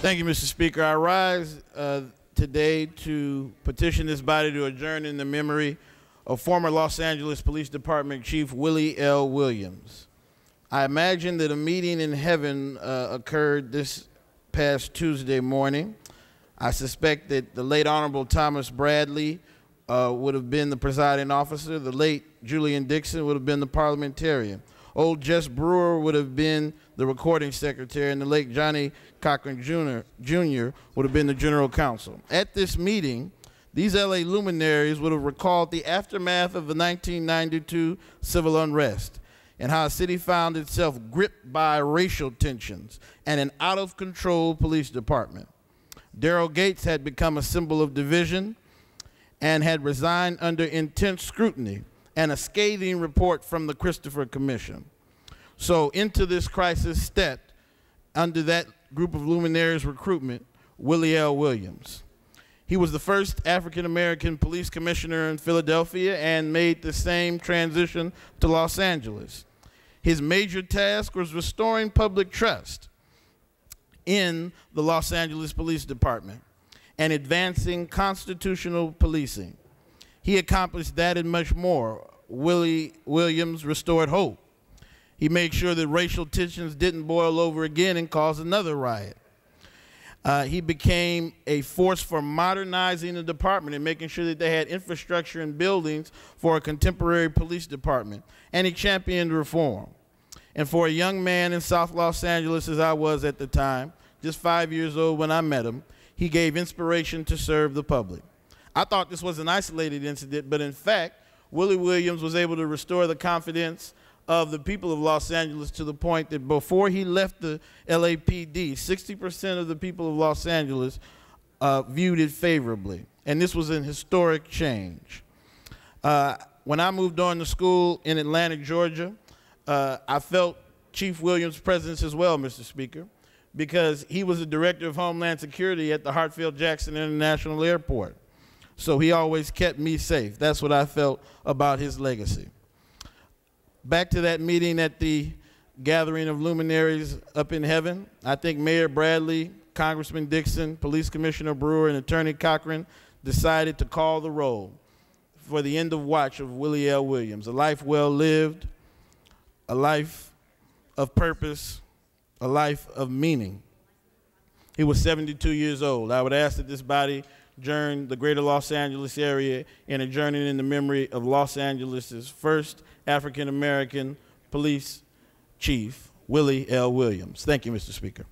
Thank you, Mr. Speaker. I rise today to petition this body to adjourn in the memory of former Los Angeles Police Department Chief Willie L. Williams. I imagine that a meeting in heaven occurred this past Tuesday morning. I suspect that the late Honorable Thomas Bradley would have been the presiding officer. The late Julian Dixon would have been the parliamentarian. Old Jess Brewer would have been the recording secretary, and the late Johnny Cochran Jr. would have been the general counsel. At this meeting, these LA luminaries would have recalled the aftermath of the 1992 civil unrest and how a city found itself gripped by racial tensions and an out-of-control police department. Daryl Gates had become a symbol of division and had resigned under intense scrutiny and a scathing report from the Christopher Commission. So into this crisis stepped, under that group of luminaries recruitment, Willie L. Williams. He was the first African-American police commissioner in Philadelphia and made the same transition to Los Angeles. His major task was restoring public trust in the Los Angeles Police Department and advancing constitutional policing. He accomplished that and much more. Willie Williams restored hope. He made sure that racial tensions didn't boil over again and cause another riot. He became a force for modernizing the department and making sure that they had infrastructure and buildings for a contemporary police department. And he championed reform. And for a young man in South Los Angeles, as I was at the time, just 5 years old when I met him, he gave inspiration to serve the public. I thought this was an isolated incident, but in fact, Willie Williams was able to restore the confidence of the people of Los Angeles to the point that before he left the LAPD, 60% of the people of Los Angeles viewed it favorably. And this was an historic change. When I moved on to school in Atlanta, Georgia, I felt Chief Williams' presence as well, Mr. Speaker, because he was the Director of Homeland Security at the Hartsfield-Jackson International Airport. So he always kept me safe. That's what I felt about his legacy. Back to that meeting at the gathering of luminaries up in heaven, I think Mayor Bradley, Congressman Dixon, Police Commissioner Brewer, and Attorney Cochran decided to call the roll for the end of watch of Willie L. Williams, a life well lived, a life of purpose, a life of meaning. He was 72 years old. I would ask that this body adjourn the greater Los Angeles area and adjourning in the memory of Los Angeles' first African-American police chief, Willie L. Williams. Thank you, Mr. Speaker.